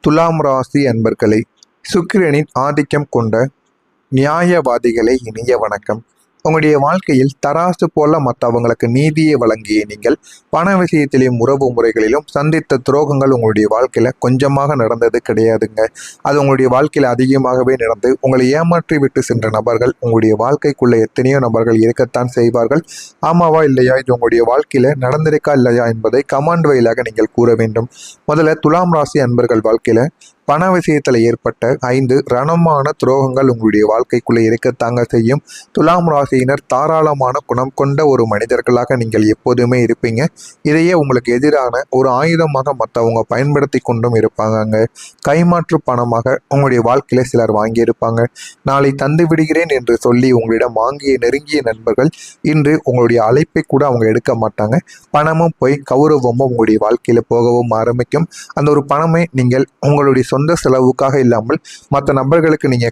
துலாம் ராசி அன்பர்களே, சுக்கிரனின் ஆதிக்கம் கொண்ட நியாயவாதிகளே, இனிய வணக்கம். உங்களுடைய வாழ்க்கையில் தராசு போல மற்றவங்களுக்கு நீதியை வழங்கிய நீங்கள் பண விஷயத்திலும் உறவு முறைகளிலும் சந்தித்த துரோகங்கள் உங்களுடைய வாழ்க்கையில கொஞ்சமாக நடந்தது கிடையாதுங்க. அது உங்களுடைய வாழ்க்கையில அதிகமாகவே நடந்து உங்களை ஏமாற்றி விட்டு சென்ற நபர்கள் உங்களுடைய வாழ்க்கைக்குள்ள எத்தனையோ நபர்கள் இருக்கத்தான் செய்வார்கள். ஆமாவா இல்லையா, இது உங்களுடைய வாழ்க்கையில நடந்திருக்கா இல்லையா என்பதை கமாண்ட் வாயிலாக நீங்கள் கூற வேண்டும். முதல்ல துலாம் ராசி அன்பர்கள் வாழ்க்கையில பண விஷயத்தில் ஏற்பட்ட 5 ரணமான துரோகங்கள் உங்களுடைய வாழ்க்கைக்குள்ளே இருக்கத்தாங்க செய்யும். துலாம் ராசியினர் தாராளமான குணம் கொண்ட ஒரு மனிதர்களாக நீங்கள் எப்போதுமே இருப்பீங்க. இதையே உங்களுக்கு எதிரான ஒரு ஆயுதமாக மற்றவங்க பயன்படுத்தி கொண்டும் இருப்பாங்க. கைமாற்று பணமாக உங்களுடைய வாழ்க்கையில சிலர் வாங்கியிருப்பாங்க. நாளை தந்து விடுகிறேன் என்று சொல்லி உங்களிடம் வாங்கிய நெருங்கிய நண்பர்கள் இன்று உங்களுடைய அழைப்பை கூட அவங்க எடுக்க மாட்டாங்க. பணமும் போய் கௌரவமும் உங்களுடைய வாழ்க்கையில போகவும் ஆரம்பிக்கும். அந்த ஒரு பணமே நீங்கள் உங்களுடைய சொந்த செலவுக்காக இல்லாமல் மற்ற நபர்களுக்கு நீங்க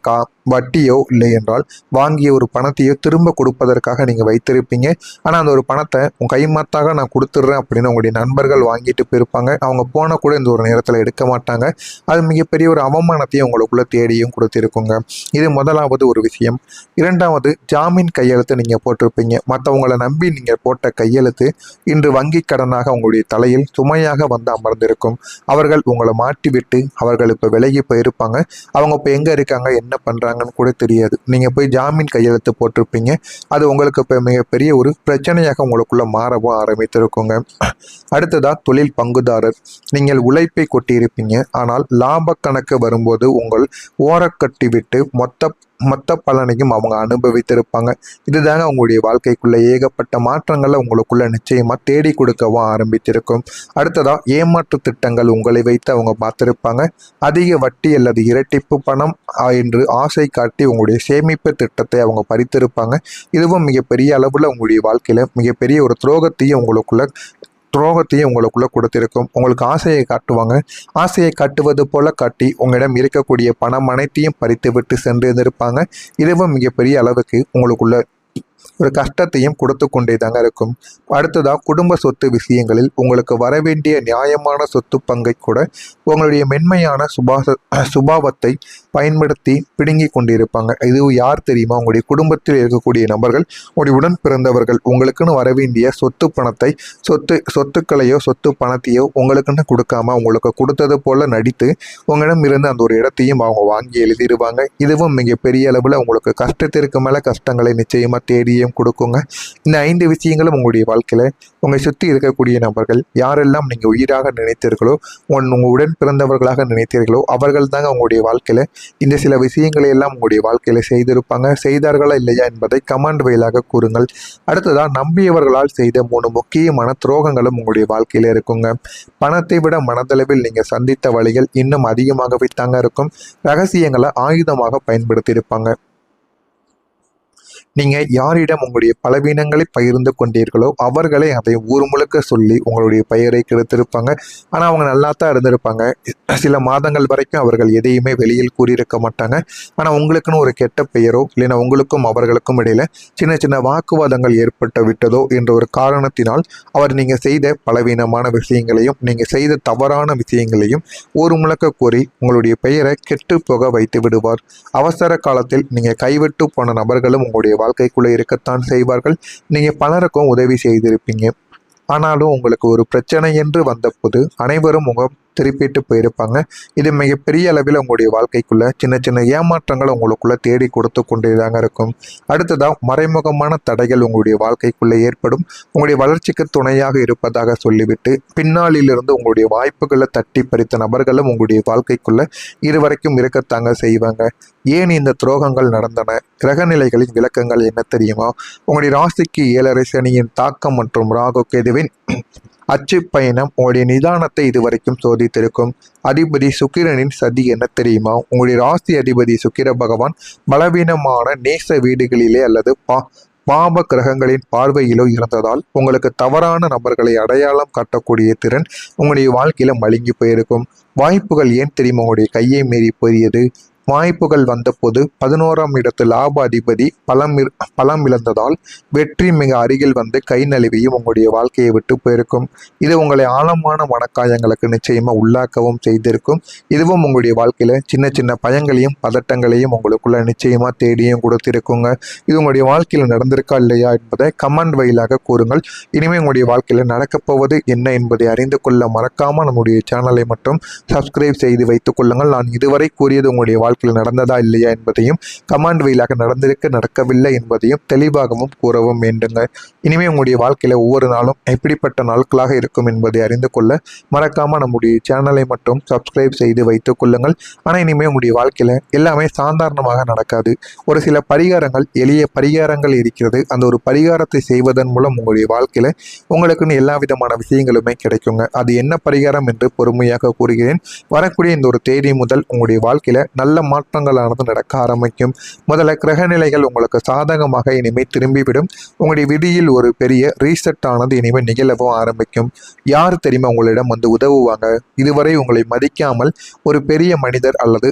வட்டியோ இல்லை என்றால் வாங்கிய ஒரு பணத்தையோ திரும்ப கொடுப்பதற்காக நீங்க வைத்திருப்பீங்க. ஆனா அந்த ஒரு பணத்தை உங்க கைமாத்தாக நான் கொடுத்துட்றேன் அப்படின்னு உங்களுடைய நண்பர்கள் வாங்கிட்டு போயிருப்பாங்க. அவங்க போன கூட இந்த ஒரு நேரத்தில் எடுக்க மாட்டாங்க. அது மிகப்பெரிய ஒரு அவமானத்தையும் உங்களுக்குள்ள தேடியும் கொடுத்திருக்குங்க. இது முதலாவது ஒரு விஷயம். இரண்டாவது, ஜாமீன் கையெழுத்து நீங்க போட்டிருப்பீங்க. மற்றவங்களை நம்பி நீங்க போட்ட கையெழுத்து இன்று வங்கி கடனாக உங்களுடைய தலையில் சுமையாக வந்து அமர்ந்திருக்கும். அவர்கள் உங்களை மாட்டிவிட்டு அவர்கள் இப்போ விலகி போயிருப்பாங்க. அவங்க இப்போ எங்க இருக்காங்க, என்ன பண்றாங்கன்னு கூட தெரியாது. நீங்க போய் ஜாமீன் கையெழுத்து போட்டிருப்பீங்க. அது உங்களுக்கு இப்போ மிகப்பெரிய ஒரு பிரச்சனையாக உங்களுக்குள்ள மாறவும் ஆரம்பித்திருக்குங்க. அடுத்ததா, தொழில் பங்குதாரர். நீங்கள் உழைப்பை கொட்டியிருப்பீங்க. ஆனால் லாப கணக்கு வரும்போது உங்கள் ஓரக்கட்டி விட்டு மொத்த பலனையும் அவங்க அனுபவித்திருப்பாங்க. இதுதாங்க உங்களுடைய வாழ்க்கைக்குள்ள ஏகப்பட்ட மாற்றங்களை உங்களுக்குள்ள நிச்சயமா தேடி கொடுக்கவும் ஆரம்பித்திருக்கும். அடுத்ததா, ஏமாற்று திட்டங்கள் உங்களை வைத்து அவங்க பார்த்திருப்பாங்க. அதிக வட்டி அல்லது இரட்டிப்பு பணம் என்று ஆசை காட்டி உங்களுடைய சேமிப்பு திட்டத்தை அவங்க பறித்திருப்பாங்க. இதுவும் மிகப்பெரிய அளவுல உங்களுடைய வாழ்க்கையில மிகப்பெரிய ஒரு துரோகத்தையும் உங்களுக்குள்ள கொடுத்திருக்கும். உங்களுக்கு ஆசையை காட்டுவாங்க. ஆசையை காட்டுவது போல காட்டி உங்களிடம் இருக்கக்கூடிய பணம் அனைத்தையும் பறித்து விட்டு சென்றிருப்பாங்க. இதுவும் மிகப்பெரிய அளவுக்கு உங்களுக்குள்ள ஒரு கஷ்டத்தையும் கொடுத்து கொண்டே தாங்க இருக்கும். அடுத்ததா, குடும்ப சொத்து விஷயங்களில் உங்களுக்கு வரவேண்டிய நியாயமான சொத்து பங்கை கூட உங்களுடைய மென்மையான சுபாவத்தை பயன்படுத்தி பிடுங்கி கொண்டிருப்பாங்க. இது யார் தெரியுமா? உங்களுடைய குடும்பத்தில் இருக்கக்கூடிய நபர்கள், உங்களுடைய உடன் பிறந்தவர்கள் உங்களுக்குன்னு வரவேண்டிய சொத்து பணத்தை சொத்துக்களையோ சொத்து பணத்தையோ உங்களுக்குன்னு கொடுக்காம உங்களுக்கு கொடுத்தது போல நடித்து உங்களிடம் இருந்து அந்த ஒரு இடத்தையும் அவங்க வாங்கி எழுதிடுவாங்க. இதுவும் மிகப்பெரிய அளவில் உங்களுக்கு கஷ்டத்திற்கு மேலே கஷ்டங்களை நிச்சயமா தேடியும் கொடுக்குங்க. இந்த 5 விஷயங்களும் உங்களுடைய வாழ்க்கையில உங்களை சுற்றி இருக்கக்கூடிய நபர்கள் யாரெல்லாம் நீங்க உயிராக நினைத்தீர்களோ, உங்க உடன் பிறந்தவர்களாக நினைத்தீர்களோ, அவர்கள் தாங்க உங்களுடைய வாழ்க்கையில இந்த சில விஷயங்களை எல்லாம் உங்களுடைய வாழ்க்கையில செய்திருப்பாங்க. செய்தார்களா இல்லையா என்பதை கமெண்ட் வாயிலாக கூறுங்கள். அடுத்ததா, நம்பியவர்களால் செய்த 3 முக்கியமான துரோகங்களும் உங்களுடைய வாழ்க்கையில இருக்குங்க. பணத்தை விட மனதளவில் நீங்க சந்தித்த வழிகள் இன்னும் அதிகமாகவே தாங்க இருக்கும். ரகசியங்களை ஆயுதமாக பயன்படுத்தி இருப்பாங்க. நீங்க யாரிடம் உங்களுடைய பலவீனங்களை பகிர்ந்து கொண்டீர்களோ அவர்களே அதை ஊர் முழுக்க சொல்லி உங்களுடைய பெயரை கெடுத்திருப்பாங்க. ஆனா அவங்க நல்லா தான் இருந்திருப்பாங்க. சில மாதங்கள் வரைக்கும் அவர்கள் எதையுமே வெளியில் கூறியிருக்க மாட்டாங்க. ஆனா உங்களுக்குன்னு ஒரு கெட்ட பெயரோ இல்லைன்னா உங்களுக்கும் அவர்களுக்கும் இடையில சின்ன சின்ன வாக்குவாதங்கள் ஏற்பட்டு விட்டதோ என்ற ஒரு காரணத்தினால் அவர் நீங்க செய்த பலவீனமான விஷயங்களையும் நீங்க செய்த தவறான விஷயங்களையும் ஊர் முழுக்க கூறி உங்களுடைய பெயரை கெட்டு போக வைத்து விடுவார். அவசர காலத்தில் நீங்க கைவிட்டு போன நபர்களும் உங்களுடைய வாழ்க்கைக்குள்ள இருக்கத்தான் செய்வார்கள். நீங்க பலருக்கும் உதவி செய்திருப்பீங்க. ஆனாலும் உங்களுக்கு ஒரு பிரச்சனை என்று வந்தபோது அனைவரும் முகம் திருப்பிட்டு போயிருப்பாங்க. இது மிகப்பெரிய அளவில் உங்களுடைய வாழ்க்கைக்குள்ள சின்ன சின்ன ஏமாற்றங்கள் உங்களுக்குள்ள தேடி கொடுத்து கொண்டேதாங்க இருக்கும். அடுத்ததா, மறைமுகமான தடைகள் உங்களுடைய வாழ்க்கைக்குள்ள ஏற்படும். உங்களுடைய வளர்ச்சிக்கு துணையாக இருப்பதாக சொல்லிவிட்டு பின்னாளிலிருந்து உங்களுடைய வாய்ப்புகளை தட்டி பறித்த நபர்களும் உங்களுடைய வாழ்க்கைக்குள்ள இதுவரைக்கும் இருக்கத்தாங்க செய்வாங்க. ஏன் இந்த துரோகங்கள் நடந்தன? கிரகநிலைகளின் விளக்கங்கள் என்ன தெரியுமா? உங்களுடைய ராசிக்கு 7.5 சனியின் தாக்கம் மற்றும் ராகு கேதுவின் அச்சு பயணம் உங்களுடைய நிதானத்தை இதுவரைக்கும் சோதித்திருக்கும். அதிபதி சுக்கிரனின் சதி என்ன தெரியுமா? உங்களுடைய ராசி அதிபதி சுக்கிர பகவான் பலவீனமான நேச வீடுகளிலே அல்லது பாப கிரகங்களின் பார்வையிலோ இருந்ததால் உங்களுக்கு தவறான நபர்களை அடையாளம் காட்டக்கூடிய திறன் உங்களுடைய வாழ்க்கையில மழுங்கி போயிருக்கும். வாய்ப்புகள் ஏன் தெரியுமா உங்களுடைய கையை மீறி போறியது? வாய்ப்புகள் வந்தபோது 11ஆம் இடத்து லாப அதிபதி பலம் இழந்ததால் வெற்றி மிக அருகில் வந்து கை நழுவியும் உங்களுடைய வாழ்க்கையை விட்டு போயிருக்கும். இது உங்களை ஆழமான மனக்காயங்களுக்கு நிச்சயமா உள்ளாக்கவும் செய்திருக்கும். இதுவும் உங்களுடைய வாழ்க்கையில சின்ன சின்ன பயங்களையும் பதட்டங்களையும் உங்களுக்குள்ள நிச்சயமா தேடியும் கொடுத்திருக்குங்க. இது உங்களுடைய வாழ்க்கையில நடந்திருக்கா இல்லையா என்பதை கமெண்ட் வழியாக கூறுங்கள். இனிமேல் உங்களுடைய வாழ்க்கையில நடக்கப் போவது என்ன என்பதை அறிந்து கொள்ள மறக்காம நம்முடைய சேனலை மட்டும் சப்ஸ்கிரைப் செய்து வைத்துக் கொள்ளுங்கள். நான் இதுவரை கூறியது உங்களுடைய வாழ்க்கையில் நடந்ததா இல்லையா என்பதையும் கமாண்ட் வழியாக நடக்கவில்லை என்பதையும் தெளிவாகவும் கூறவும் வேண்டுங்க. இனிமேல் உங்களுடைய வாழ்க்கையில ஒவ்வொரு நாளும் எப்படிப்பட்ட நாட்களாக இருக்கும் என்பதை அறிந்து கொள்ள மறக்காம நம்முடைய சேனலை மட்டும் சப்ஸ்கிரைப் செய்து வைத்துக் கொள்ளுங்கள். ஆனால் இனிமேல் உங்களுடைய வாழ்க்கையில எல்லாமே சாதாரணமாக நடக்காது. ஒரு சில பரிகாரங்கள், எளிய பரிகாரங்கள் இருக்கிறது. அந்த ஒரு பரிகாரத்தை செய்வதன் மூலம் உங்களுடைய வாழ்க்கையில உங்களுக்குன்னு எல்லா விதமான விஷயங்களுமே கிடைக்குங்க. அது என்ன பரிகாரம் என்று பொறுமையாக கூறுகிறேன். வரக்கூடிய இந்த ஒரு தேதி முதல் உங்களுடைய வாழ்க்கையில நல்ல மாற்றங்களானது நடக்க ஆரம்பிக்கும். முதல்ல கிரகநிலைகள் உங்களுக்கு சாதகமாக இனிமேல் திரும்பிவிடும். உங்களுடைய விதியில் ஒரு பெரிய ரீசெட் ஆனது இனிமேல் நிகழவும் ஆரம்பிக்கும். யார் தெரியுமா உங்களிடம் வந்து உதவுவாங்க? இதுவரை உங்களை மதிக்காமல் ஒரு பெரிய மனிதர் அல்லது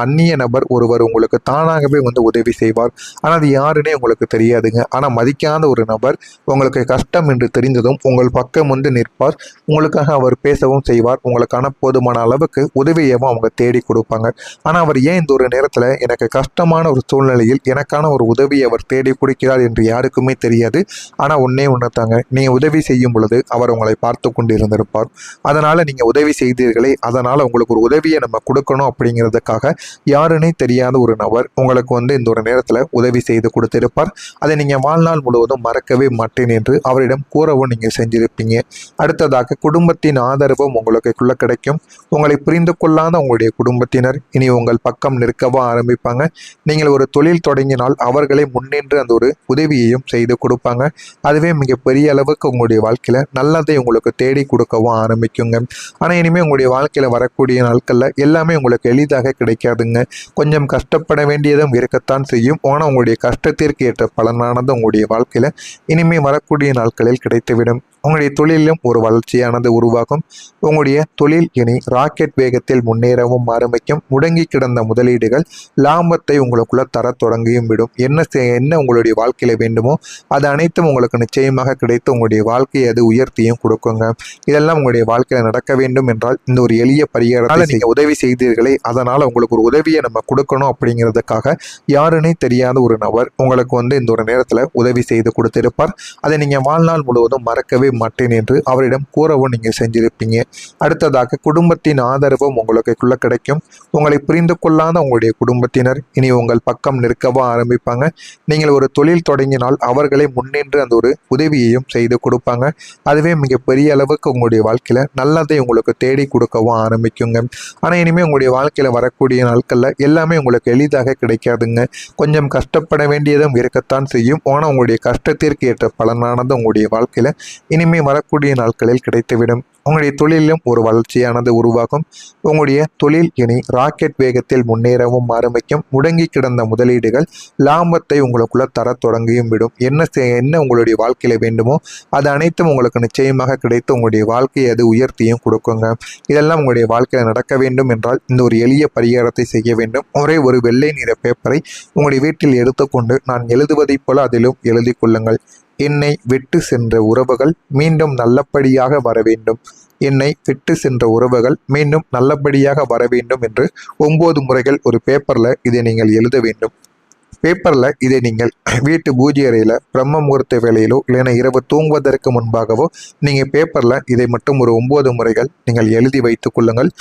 அந்நிய நபர் ஒருவர் உங்களுக்கு தானாகவே வந்து உதவி செய்வார். ஆனால் அது யாருன்னே உங்களுக்கு தெரியாதுங்க. ஆனால் மதிக்காத ஒரு நபர் உங்களுக்கு கஷ்டம் என்று தெரிந்ததும் உங்கள் பக்கம் வந்து நிற்பார். உங்களுக்காக அவர் பேசவும் செய்வார். உங்களுக்கான போதுமான அளவுக்கு உதவியவும் அவங்க தேடி கொடுப்பாங்க. ஆனால் அவர் ஏன் இந்த ஒரு நேரத்தில் எனக்கு கஷ்டமான ஒரு சூழ்நிலையில் எனக்கான ஒரு உதவியை அவர் தேடி கொடுக்கிறார் என்று யாருக்குமே தெரியாது. ஆனால் ஒன்னே தாங்க, நீங்கள் உதவி செய்யும் பொழுது அவர் உங்களை பார்த்து கொண்டு இருந்திருப்பார். அதனால் நீங்கள் உதவி செய்தீர்களே, அதனால் உங்களுக்கு ஒரு உதவியை நம்ம கொடுக்கணும் அப்படிங்கிறதுக்காக யாருன்னே தெரியாத ஒரு நபர் உங்களுக்கு வந்து இந்த ஒரு நேரத்தில் உதவி செய்து கொடுத்திருப்பார். அதை நீங்கள் வாழ்நாள் முழுவதும் மறக்கவே மாட்டேன் என்று அவரிடம் கூறவும் நீங்கள் செஞ்சிருப்பீங்க. அடுத்ததாக குடும்பத்தின் ஆதரவும் உங்களுக்குள்ள கிடைக்கும். உங்களை புரிந்து கொள்ளாத உங்களுடைய குடும்பத்தினர் இனி உங்கள் பக்கம் நிற்கவும் ஆரம்பிப்பாங்க. நீங்கள் ஒரு தொழில் தொடங்கினால் அவர்களை முன்னின்று அந்த ஒரு உதவியையும் செய்து கொடுப்பாங்க. அதுவே மிகப்பெரிய அளவுக்கு உங்களுடைய வாழ்க்கையில நல்லதை உங்களுக்கு தேடி கொடுக்கவும் ஆரம்பிக்குங்க. ஆனால் இனிமேல் உங்களுடைய வாழ்க்கையில வரக்கூடிய நாட்கள்ல எல்லாமே உங்களுக்கு எளிதாக கிடைக்காதுங்க. கொஞ்சம் கஷ்டப்பட வேண்டியதும் இருக்கத்தான் செய்யும். ஆனால் உங்களுடைய கஷ்டத்திற்கு ஏற்ற பலனானது உங்களுடைய வாழ்க்கையில இனிமேல் வரக்கூடிய நாட்களில் கிடைத்துவிடும். உங்களுடைய தொழிலும் ஒரு வளர்ச்சியானது உருவாகும். உங்களுடைய தொழில் இனி ராக்கெட் வேகத்தில் முன்னேறவும் ஆரம்பிக்கும். முடங்கி கிடந்த முதலீடுகள் லாபத்தை உங்களுக்குள்ள தர தொடங்கியும் விடும். என்ன உங்களுடைய வாழ்க்கையில வேண்டுமோ அது அனைத்தும் உங்களுக்கு நிச்சயமாக கிடைத்து உங்களுடைய வாழ்க்கையை அது உயர்த்தியும் கொடுக்குங்க. இதெல்லாம் உங்களுடைய வாழ்க்கையில நடக்க வேண்டும் என்றால் இந்த ஒரு எளிய பரிகாரத்தை நீங்க உதவி செய்தீர்களே, அதனால உங்களுக்கு ஒரு உதவியை நம்ம கொடுக்கணும் அப்படிங்கிறதுக்காக யாருன்னே தெரியாத ஒரு நபர் உங்களுக்கு வந்து இந்த ஒரு நேரத்துல உதவி செய்து கொடுத்திருப்பார். அதை நீங்க வாழ்நாள் முழுவதும் மறக்கவே மாட்டேன் என்று அவரிடம் கூறவும் நீங்க செஞ்சிருப்பீங்க. அடுத்ததாக குடும்பத்தின் ஆதரவும் உங்களுக்குள்ள கிடைக்கும். உங்களை புரிந்து கொள்ளாத உங்களுடைய குடும்பத்தினர் இனி உங்கள் பக்கம் நிற்கவும் ஆரம்பிப்பாங்க. நீங்கள் ஒரு தொழில் தொடங்கினால் அவர்களை முன்னின்று அந்த ஒரு உதவியையும் செய்து கொடுப்பாங்க. அதுவே மிகப்பெரிய அளவுக்கு உங்களுடைய வாழ்க்கையில நல்லதை உங்களுக்கு தேடி கொடுக்கவும் ஆரம்பிக்குங்க. ஆனா இனிமேல் உங்களுடைய வாழ்க்கையில வரக்கூடிய நாட்கள்ல எல்லாமே உங்களுக்கு எளிதாக கிடைக்காதுங்க. கொஞ்சம் கஷ்டப்பட வேண்டியதும் இருக்கத்தான் செய்யும். ஆனால் உங்களுடைய கஷ்டத்திற்கு ஏற்ற பலனானது உங்களுடைய வாழ்க்கையில இனிமேல் வரக்கூடிய நாட்களில் கிடைத்துவிடும். உங்களுடைய தொழிலும் ஒரு வளர்ச்சியானது உருவாகும். உங்களுடைய தொழில் இனி ராக்கெட் வேகத்தில் முன்னேறவும் ஆரம்பிக்கும். முடங்கி கிடந்த முதலீடுகள் லாபத்தை உங்களுக்குள்ள தர தொடங்கியும் விடும். என்ன உங்களுடைய வாழ்க்கையில வேண்டுமோ அது அனைத்தும் உங்களுக்கு நிச்சயமாக கிடைத்து உங்களுடைய வாழ்க்கையை அது உயர்த்தியும் கொடுக்குங்க. இதெல்லாம் உங்களுடைய வாழ்க்கையில நடக்க வேண்டும் என்றால் இந்த ஒரு எளிய பரிகாரத்தை செய்ய வேண்டும். ஒரே ஒரு வெள்ளை நிற பேப்பரை உங்களுடைய வீட்டில் எடுத்துக்கொண்டு நான் எழுதுவதைப் போல அதிலும் எழுதி கொள்ளுங்கள். என்னை விட்டு சென்ற உறவுகள் மீண்டும் நல்லபடியாக வர வேண்டும். என்னை விட்டு சென்ற உறவுகள் மீண்டும் நல்லபடியாக வர வேண்டும் என்று 9 முறைகள் ஒரு பேப்பரில் இதை நீங்கள் எழுத வேண்டும். பேப்பரில் இதை நீங்கள் வீட்டு பூஜை அறையில் பிரம்ம முகூர்த்த வேலையிலோ இல்லைன்னா இரவு தூங்குவதற்கு முன்பாகவோ நீங்கள் பேப்பரில் இதை மட்டும் ஒரு 9 முறைகள் நீங்கள் எழுதி வைத்துக் கொள்ளுங்கள்.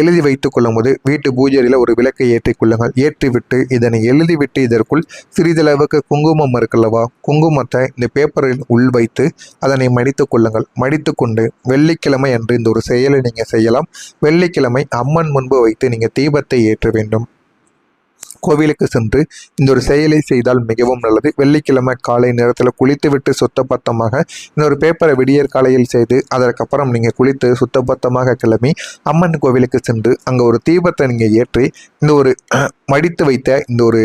எழுதி வைத்துக் கொள்ளும் போது வீட்டு பூஜையில் ஒரு விளக்கை ஏற்றிக்கொள்ளுங்கள். ஏற்றிவிட்டு இதனை எழுதிவிட்டு இதற்குள் சிறிதளவுக்கு குங்குமம் இருக்குல்லவா, குங்குமத்தை இந்த பேப்பரில் உள் வைத்து அதனை மடித்து கொள்ளுங்கள். மடித்து கொண்டு வெள்ளிக்கிழமை அன்று இந்த ஒரு செயலை நீங்கள் செய்யலாம். வெள்ளிக்கிழமை அம்மன் முன்பு வைத்து நீங்கள் தீபத்தை ஏற்ற வேண்டும். கோவிலுக்கு சென்று இந்த ஒரு செயலை செய்தால் மிகவும் நல்லது. வெள்ளிக்கிழமை காலை நேரத்தில் குளித்துவிட்டு சுத்தபத்தமாக இந்த ஒரு பேப்பரை விடியற் காலையில் செய்து அதற்கப்புறம் நீங்கள் குளித்து சுத்தபத்தமாக கிளம்பி அம்மன் கோவிலுக்கு சென்று அங்கே ஒரு தீபத்தை நீங்கள் ஏற்றி இந்த ஒரு மடித்து வைத்த இந்த ஒரு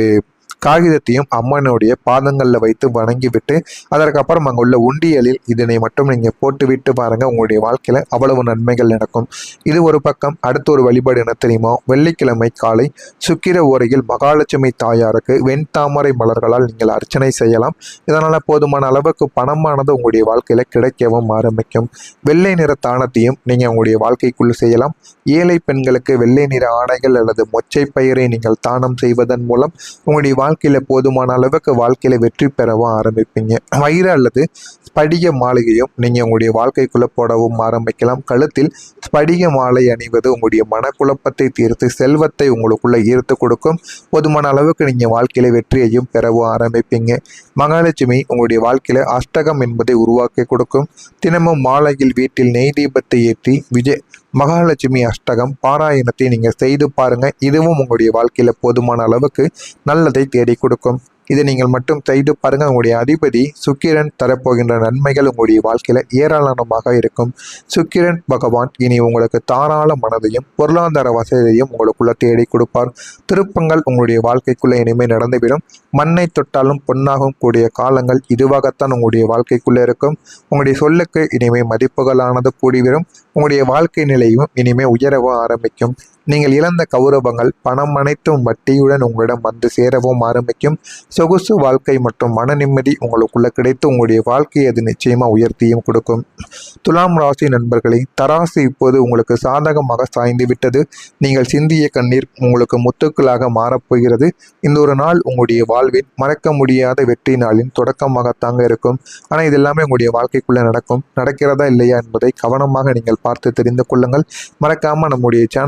காகிதத்தையும் அம்மனுடைய பாதங்களில் வைத்து வணங்கிவிட்டு அதற்கப்புறம் அங்கே உள்ள உண்டியலில் இதனை மட்டும் நீங்கள் போட்டு விட்டு பாருங்கள். உங்களுடைய வாழ்க்கையில் அவ்வளவு நன்மைகள் நடக்கும். இது ஒரு பக்கம். அடுத்த ஒரு வழிபாடு என்ன தெரியுமா? வெள்ளிக்கிழமை காலை சுக்கிர ஓரையில் மகாலட்சுமி தாயாருக்கு வெண்தாமரை மலர்களால் நீங்கள் அர்ச்சனை செய்யலாம். இதனால் போதுமான அளவுக்கு பணமானது உங்களுடைய வாழ்க்கையில் கிடைக்கவும் ஆரம்பிக்கும். வெள்ளை நிற தானத்தையும் நீங்கள் உங்களுடைய வாழ்க்கைக்குள் செய்யலாம். ஏழை பெண்களுக்கு வெள்ளை நிற ஆடைகள் அல்லது மொச்சை பயிரை நீங்கள் தானம் செய்வதன் மூலம் உங்களுடைய வாழ்க்கையில போதுமான அளவுக்கு வாழ்க்கையில வெற்றி பெறவும் ஆரம்பிப்பீங்க. வைர அல்லது ஸ்படிக மாளிகையும் நீங்க உங்களுடைய வாழ்க்கைக்குள்ள போடவும் ஆரம்பிக்கலாம். கழுத்தில் ஸ்படிக மாலை அணிவது உங்களுடைய மனக்குழப்பத்தை தீர்த்து செல்வத்தை உங்களுக்குள்ள ஈர்த்து கொடுக்கும். போதுமான அளவுக்கு நீங்க வாழ்க்கையில வெற்றியையும் பெறவும் ஆரம்பிப்பீங்க. மகாலட்சுமி உங்களுடைய வாழ்க்கையில அஷ்டகம் என்பதை உருவாக்கி கொடுக்கும். தினமும் மாலையில் வீட்டில் நெய் தீபத்தை ஏற்றி மகாலட்சுமி அஷ்டகம் பாராயணத்தை நீங்கள் செய்து பாருங்க. இதுவும் உங்களுடைய வாழ்க்கையில போதுமான அளவுக்கு நல்லதை தேடி கொடுக்கும். இதை நீங்கள் மட்டும் செய்து பாருங்க. உங்களுடைய அதிபதி சுக்கிரன் தரப்போகின்ற நன்மைகள் உங்களுடைய வாழ்க்கையில ஏராளமாக இருக்கும். சுக்கிரன் பகவான் இனி உங்களுக்கு தாராள மனதையும் பொருளாதார வசதியையும் உங்களுக்குள்ள தேடி கொடுப்பார். திருப்பங்கள் உங்களுடைய வாழ்க்கைக்குள்ள இனிமேல் நடந்துவிடும். மண்ணை தொட்டாலும் பொன்னாகும் கூடிய காலங்கள் இதுவாகத்தான் உங்களுடைய வாழ்க்கைக்குள்ள இருக்கும். உங்களுடைய சொல்லுக்கு இனிமேல் மதிப்புகளானது கூடிவிடும். உங்களுடைய வாழ்க்கை நிலையும் இனிமேல் உயரவும் ஆரம்பிக்கும். நீங்கள் இழந்த கௌரவங்கள் பணம் அனைத்தும் வட்டியுடன் உங்களிடம் வந்து சேரவும் ஆரம்பிக்கும். சொகுசு வாழ்க்கை மற்றும் மன நிம்மதி உங்களுக்குள்ள கிடைத்து உங்களுடைய வாழ்க்கையை அது நிச்சயமா உயர்த்தியும் கொடுக்கும். துலாம் ராசி நண்பர்களே, தராசு இப்போது உங்களுக்கு சாதகமாக சாய்ந்து விட்டது. நீங்கள் சிந்திய கண்ணீர் உங்களுக்கு முத்துக்களாக மாறப்போகிறது. இந்த ஒரு நாள் உங்களுடைய வாழ்வில் மறக்க முடியாத வெற்றி நாளின் தொடக்கமாகத்தாங்க இருக்கும். ஆனால் இது எல்லாமே உங்களுடைய வாழ்க்கைக்குள்ள நடக்கிறதா இல்லையா என்பதை கவனமாக நீங்கள் பார்த்து தெரிந்து கொள்ளுங்கள். மறக்காம நம்முடைய சேனல்